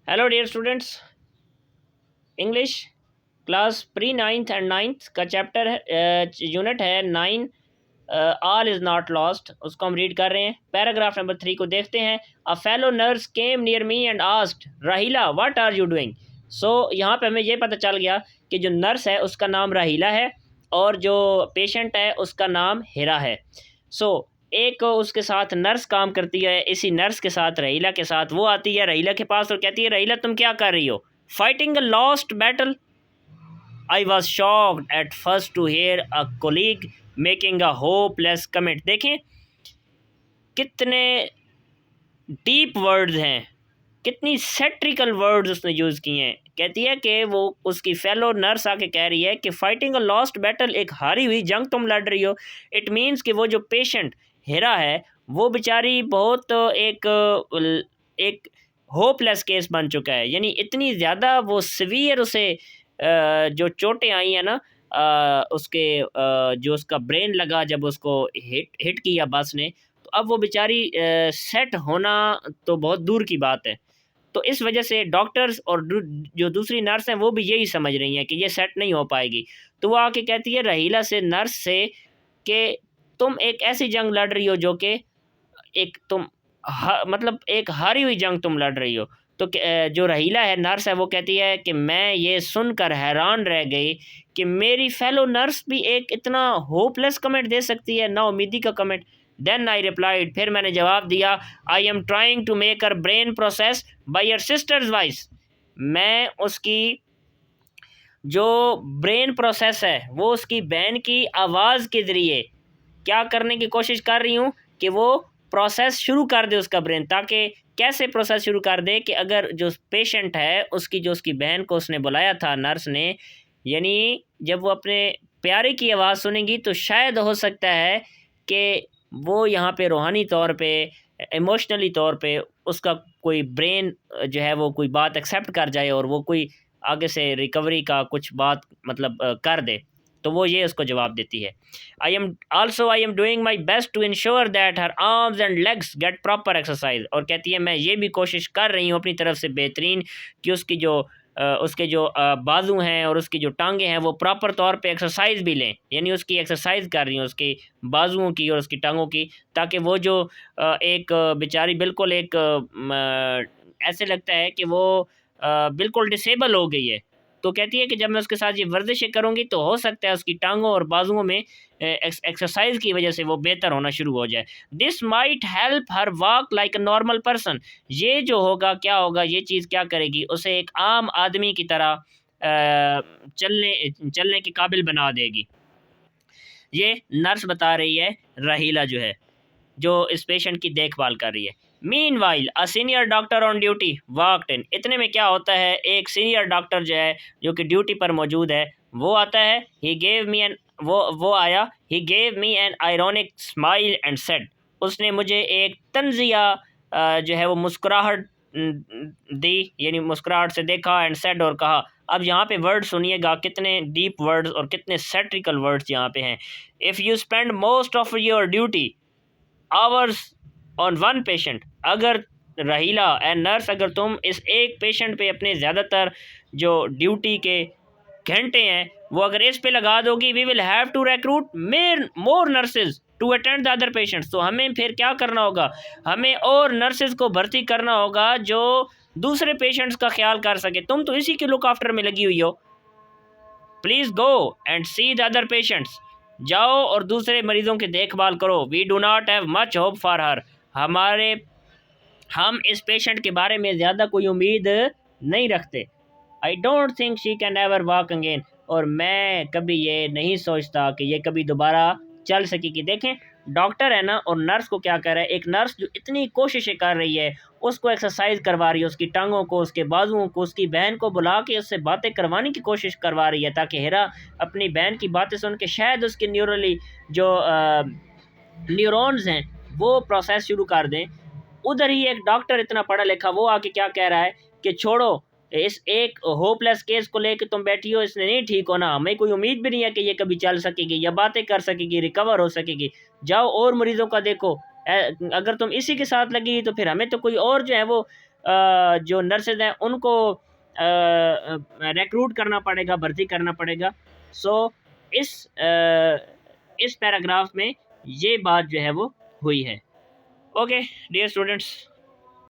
Hello dear students, English class pre ninth and ninth का chapter है, unit है 9। All is not lost, उसको हम रीड कर रहे हैं। पैराग्राफ नंबर 3 को देखते हैं। A fellow nurse came near me and asked राहिला व्हाट आर यू डूइंग। सो यहाँ पे हमें ये पता चल गया कि जो नर्स है उसका नाम राहिला है और जो पेशेंट है उसका नाम हिरा है। सो एक उसके साथ नर्स काम करती है, इसी नर्स के साथ रहीला के साथ वो आती है रहीला के पास और कहती है, रहीला तुम क्या कर रही हो? Fighting a lost battle. I was shocked at first to hear a colleague making a hopeless commit. देखें कितने डीप वर्ड्स हैं, कितनी सेट्रिकल वर्ड्स उसने यूज़ किए हैं। कहती है कि वो उसकी फेलो नर्स आके कह रही है कि फाइटिंग अ लॉस्ट बैटल, एक हारी हुई जंग तुम लड़ रही हो। इट मीन्स कि वो जो पेशेंट हिरा है वो बेचारी बहुत एक होपलेस केस बन चुका है, यानी इतनी ज़्यादा वो सिवियर उसे जो चोटें आई हैं ना, उसके जो उसका ब्रेन लगा जब उसको हिट हिट किया बस ने, तो अब वो बेचारी सेट होना तो बहुत दूर की बात है। तो इस वजह से डॉक्टर्स और जो दूसरी नर्स हैं वो भी यही समझ रही हैं कि ये सेट नहीं हो पाएगी। तो वो आके कहती है रहीला से, नर्स से, कि तुम एक ऐसी जंग लड़ रही हो जो कि एक तुम मतलब एक हारी हुई जंग तुम लड़ रही हो। तो जो रहीला है, नर्स है, वो कहती है कि मैं ये सुनकर हैरान रह गई कि मेरी फेलो नर्स भी एक इतना होपलेस कमेंट दे सकती है, ना उम्मीदी का कमेंट। देन आई रिप्लाइड, फिर मैंने जवाब दिया, I am trying to make her brain process by your sister's voice. मैं उसकी जो ब्रेन प्रोसेस है वो उसकी बहन की आवाज़ के ज़रिए क्या करने की कोशिश कर रही हूँ कि वो प्रोसेस शुरू कर दे उसका ब्रेन। ताकि कैसे प्रोसेस शुरू कर दे कि अगर जो पेशेंट है उसकी जो उसकी बहन को उसने बुलाया था नर्स ने, यानी जब वो अपने प्यारे की आवाज़ सुनेगी तो शायद हो सकता है कि वो यहाँ पे रूहानी तौर पे, इमोशनली तौर पे उसका कोई ब्रेन जो है वो कोई बात एक्सेप्ट कर जाए और वो कोई आगे से रिकवरी का कुछ बात मतलब कर दे। तो वो ये उसको जवाब देती है, I am doing my best to ensure that her arms and legs get proper exercise. और कहती है मैं ये भी कोशिश कर रही हूँ अपनी तरफ से बेहतरीन कि उसकी जो उसके जो बाजू हैं और उसकी जो टांगे हैं वो प्रॉपर तौर पे एक्सरसाइज भी लें, यानी उसकी एक्सरसाइज कर रही हूँ उसकी बाजुओं की और उसकी टांगों की, ताकि वो जो एक बेचारी बिल्कुल एक ऐसे लगता है कि वो बिल्कुल डिसेबल हो गई है। तो कहती है कि जब मैं उसके साथ ये वर्जिशें करूँगी तो हो सकता है उसकी टांगों और बाजुओं में एक्सरसाइज की वजह से वो बेहतर होना शुरू हो जाए। This might help her walk like a normal person. ये जो होगा क्या होगा, ये चीज़ क्या करेगी, उसे एक आम आदमी की तरह चलने चलने के काबिल बना देगी। ये नर्स बता रही है, राहीला जो है, जो इस पेशेंट की देखभाल कर रही है। Meanwhile a senior doctor on duty walked in. इतने में क्या होता है, एक सीनियर डॉक्टर जो है जो कि ड्यूटी पर मौजूद है वो आता है। ही गेव मी एन वो आया। He gave me an ironic smile and said. उसने मुझे एक तंजिया जो है वो मुस्कुराहट दी, यानी मुस्कुराहट से देखा, एंड सेड और कहा। अब यहाँ पे वर्ड सुनिएगा, कितने डीप वर्ड्स और कितने सेट्रिकल वर्ड्स यहाँ पे हैं। If you spend most of your duty hours on one patient, अगर रहीला एंड नर्स, अगर तुम इस एक पेशेंट पे अपने ज़्यादातर जो ड्यूटी के घंटे हैं वो अगर इस पे लगा दोगी, we will have to recruit more nurses to attend the other patients. तो हमें फिर क्या करना होगा, हमें और नर्सेज को भर्ती करना होगा जो दूसरे पेशेंट्स का ख्याल कर सके। तुम तो इसी के लुक आफ्टर में लगी हुई हो। Please go and see the other patients. जाओ और दूसरे मरीज़ों की देखभाल करो। We do not have much hope for her. हम इस पेशेंट के बारे में ज़्यादा कोई उम्मीद नहीं रखते। I don't think she can ever walk again. और मैं कभी ये नहीं सोचता कि ये कभी दोबारा चल सकेगी। देखें डॉक्टर है ना, और नर्स को क्या कर रहा है, एक नर्स जो इतनी कोशिशें कर रही है, उसको एक्सरसाइज करवा रही है, उसकी टांगों को, उसके बाजुओं को, उसकी बहन को बुला के उससे बातें करवाने की कोशिश करवा रही है, ताकि हिरा अपनी बहन की बातें सुन के शायद उसकी न्यूरली जो न्यूरॉन्स हैं वो प्रोसेस शुरू कर दें। उधर ही एक डॉक्टर इतना पढ़ा लिखा वो आके क्या कह रहा है कि छोड़ो, इस एक होपलेस केस को लेके तुम बैठी हो, इसने नहीं ठीक होना, हमें कोई उम्मीद भी नहीं है कि ये कभी चल सकेगी या बातें कर सकेगी, रिकवर हो सकेगी। जाओ और मरीजों का देखो, अगर तुम इसी के साथ लगी तो फिर हमें तो कोई और जो है वो जो नर्सेज हैं उनको रिक्रूट करना पड़ेगा, भर्ती करना पड़ेगा। सो इस पैराग्राफ में ये बात जो है वो हुई है। Okay dear students,